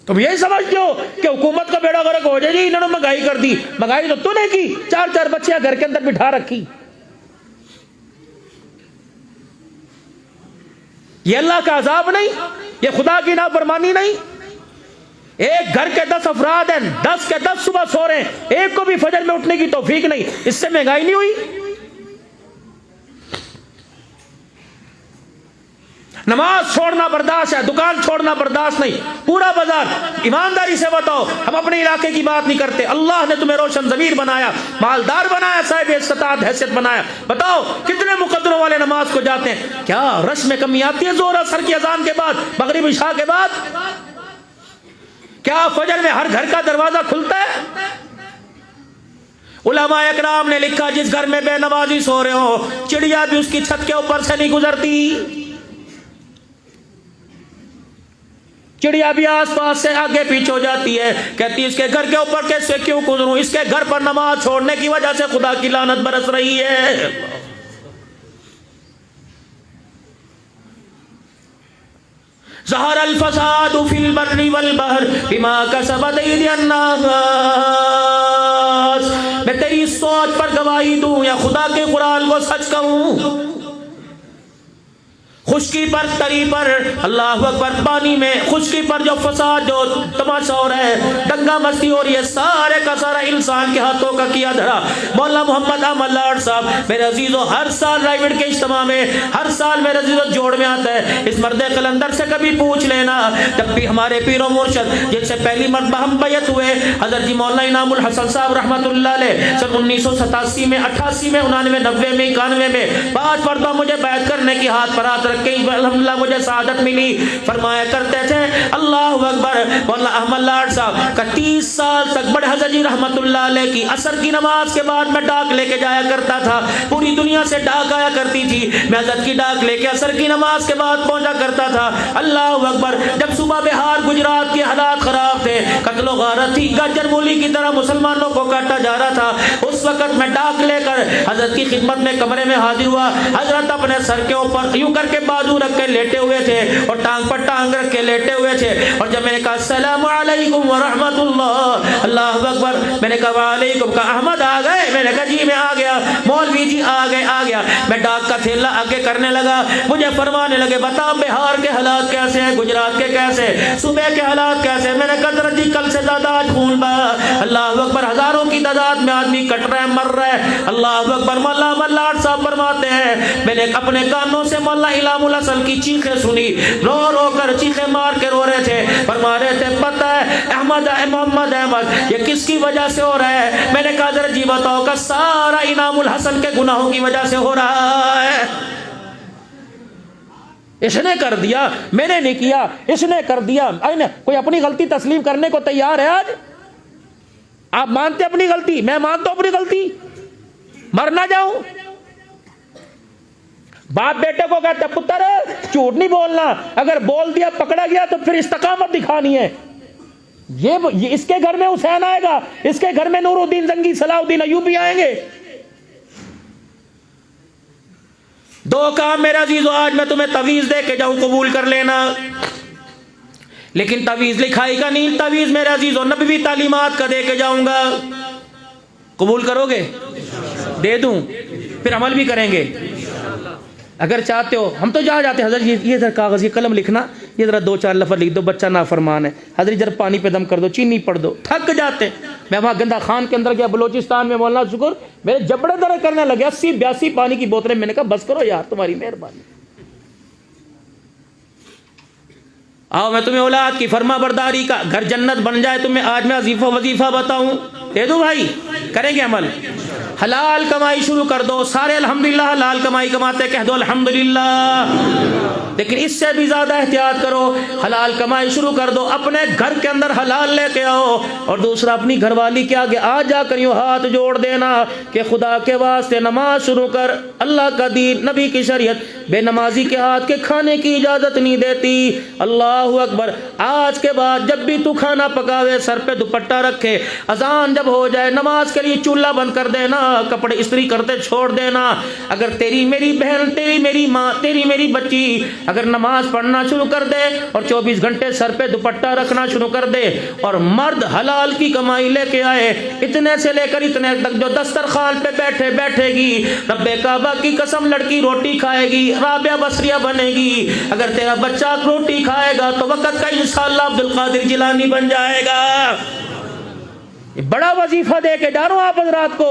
तुम यही समझते हो कि हुकूमत का बेड़ा गर्क हो जाए जी, इन्होंने महंगाई कर दी। महंगाई तो तूने की, 4-4 बच्चियां घर के अंदर बिठा रखी। ये अल्लाह का अजाब नहीं, ये खुदा की नाफरमानी नहीं। एक घर के 10 अफराद हैं, 10 के 10 सुबह सो रहे हैं, एक को भी फजर में उठने की तौफीक नहीं, इससे महंगाई नहीं हुई? नमाज छोड़ना बर्दाश्त है, दुकान छोड़ना बर्दाश्त नहीं, पूरा बाजार। ईमानदारी से बताओ, हम अपने इलाके की बात नहीं करते। अल्लाह ने तुम्हें रोशन ज़मीर बनाया, मालदार बनाया, साहिब इस्तात हैसियत बनाया। बताओ कितने मुकद्दरों वाले नमाज को जाते हैं? क्या रश में कमी आती है जोर असर की अजान के बाद, मगरिब इशा के बाद? क्या फजर में हर घर का दरवाजा खुलता है? उलमा इकराम ने लिखा, जिस घर में बेनमाजी सो रहे हो, चिड़िया भी उसकी छत के ऊपर से नहीं गुजरती। चिड़िया भी आसपास से आगे पीछे हो जाती है, कहती है इसके घर के ऊपर कैसे क्यों गुजरूं, इसके घर पर नमाज छोड़ने की वजह से खुदा की लानत बरस रही है। ज़हर अल फसाद फिल बर्रि वल बहर बिमा कसबत अयदिन नास। मैं तेरी सोच पर गवाही दूं या खुदा के कुरान को सच कहूं? खुशकी पर तरी पर, अल्लाह अकबर, पानी में खुशकी पर जो फसाद, जो तमाशा हो रहा है, दंगा मस्ती हो रही है, सारे का सारा इंसान के हाथों का किया धरा। मौलाना मोहम्मद अहमद लाड साहब मेरे अजीजों, हर साल राइवड के इज्तिमा में, हर साल मेरे अजीजों जोड़ में आता है। इस मर्द कलंदर से कभी पूछ लेना, जब भी हमारे पीरो मुर्शद जिनसे पहली मरतबा हम बैत हुए, हजरत जी मौलाना इनामुल हसन साहब रहमतुल्लाह अलैह, सन 1987 में, 88 में, 89 में, 90 में, 91 में 5 मरतबा मुझे बैत करने की हाथ पर हाथ अल्हम्दुलिल्लाह मुझे सआदत मिली। फरमाया करते थे, अल्लाह अकबर, मौलाना अहमद लाड साहब का 30 साल तक बड़े हज़रत जी रहमतुल्लाह अलैह की असर की नमाज के बाद मैं डाक लेके जाया करता था। पूरी दुनिया से डाक आया करती थी, मैं हज़रत की डाक लेके असर की नमाज के बाद पहुंचा करता था। अल्लाह अकबर, जब सुबह बिहार गुजरात के हालात खराब थे, कत्लो गारत थी, गज्जर मूली की तरह मुसलमानों को काटा जा रहा था, उस वक्त मैं डाक लेकर हज़रत की खिदमत में कमरे में हाजिर हुआ। हज़रत अपने सर के ऊपर यूं करके बाजू रख के लेटे हुए थे और टांग पर टांग रख के लेटे हुए थे। और जब मैंने कहा अस्सलामु अलैकुम व रहमतुल्लाह, अल्लाह अकबर, मैंने कहा वालेकुम, कहा अहमद आ गए? मैंने कहा जी मैं आ गया। मौलवी जी आ गए? आ गया। मैं डाक का थैला आगे करने लगा, मुझे फरमाने लगे बता बिहार के हालात कैसे हैं, गुजरात के कैसे, सुबह के हालात कैसे? मैंने कहा जी कल से ज्यादा आज खून बहा। अल्लाह अकबर, हजारों की तादाद में आदमी कट रहा है, मर रहा है। अल्लाह अकबर, मौलाना लाड साहब फरमाते हैं, मैंने अपने कानों से मौला इलामुल हसन की चीखें सुनी, रो रो कर चीखें मार के रो रहे थे, फरमा रहे थे पता है अहमद, मोहम्मद अहमद, ये किसकी वजह से हो रहा है? मैंने कहा जरा जी बताओ, का सारा इनामुल हसन के गुनाहों की वजह से हो रहा है। इसने कर दिया, मैंने नहीं किया, इसने कर दिया। कोई अपनी गलती तस्लीम करने को तैयार है आज? आप मानते अपनी गलती, मैं मानता हूं अपनी गलती, मर ना जाऊं। बाप बेटे को कहता पुत्र झूठ नहीं बोलना, अगर बोल दिया पकड़ा गया तो फिर इस्तकामत दिखानी है। ये इसके घर में हुसैन आएगा, इसके घर में नूरुद्दीन जंगी, सलाउद्दीन अय्यूबी आएंगे। दो काम मेरा अजीजों, आज मैं तुम्हें तवीज दे के जाऊं, कबूल कर लेना। लेकिन तवीज लिखाई का नहीं, तवीज मेरे अजीजों नबवी तालीमात का दे के जाऊंगा। कबूल करोगे? दे दूं, फिर अमल भी करेंगे अगर चाहते हो। हम तो जहाँ जाते हैं, हजरत ये जरा कागज़, ये कलम लिखना, ये जरा 2-4 लफ्ज़ लिख दो, बच्चा नाफरमान है, हजरत जरा पानी पे दम कर दो, चीनी पढ़ दो, थक जाते। मैं वहाँ गंदा खान के अंदर गया बलोचिस्तान में, मौलाना शुक्र, मेरे जबड़े दर्द करने लगे, 80-82 पानी की बोतलें। मैंने कहा बस करो यार, तुम्हारी मेहरबानी। आओ मैं तुम्हें औलाद की फर्मा बरदारी का घर जन्नत बन जाए तुम्हें आज मैं वजीफा बताऊं, दे दूं भाई? करेंगे अमल? हलाल कमाई शुरू कर दो, सारे अल्हम्दुलिल्लाह हलाल कमाई कमाते, कह दो अल्हम्दुलिल्लाह। लेकिन इससे भी ज्यादा एहतियात करो, हलाल कमाई शुरू कर दो, अपने घर के अंदर हलाल लेके आओ। और दूसरा, अपनी घरवाली के आगे आ जाकर यूं हाथ जोड़ देना कि खुदा के वास्ते नमाज शुरू कर। अल्लाह का दीन, नबी की शरीयत बेनमाजी के हाथ के खाने की इजाजत नहीं देती। अल्लाहु अकबर। आज के बाद जब भी तू खाना पकावे, सर पे दुपट्टा रखे, अजान जब हो जाए नमाज के लिए चूल्हा बंद कर देना। कपड़े इस्त्री करते छोड़ देना। अगर तेरी मेरी बहन, तेरी मेरी माँ, तेरी मेरी बच्ची अगर नमाज पढ़ना शुरू कर दे और 24 घंटे सर पे दुपट्टा रखना शुरू कर दे और मर्द हलाल की कमाई लेके आए, इतने से लेकर इतने तक जो दस्तरखान पे बैठेगी, रब्बे काबा की कसम लड़की रोटी खाएगी, राबिया बसरिया बनेगी। अगर तेरा बच्चा रोटी खाएगा तो वक़्त का इंशाअल्लाह अब्दुल कादिर जिलानी बन जाएगा। बड़ा वजीफा दे के जा रहा हूं आप हजरात को।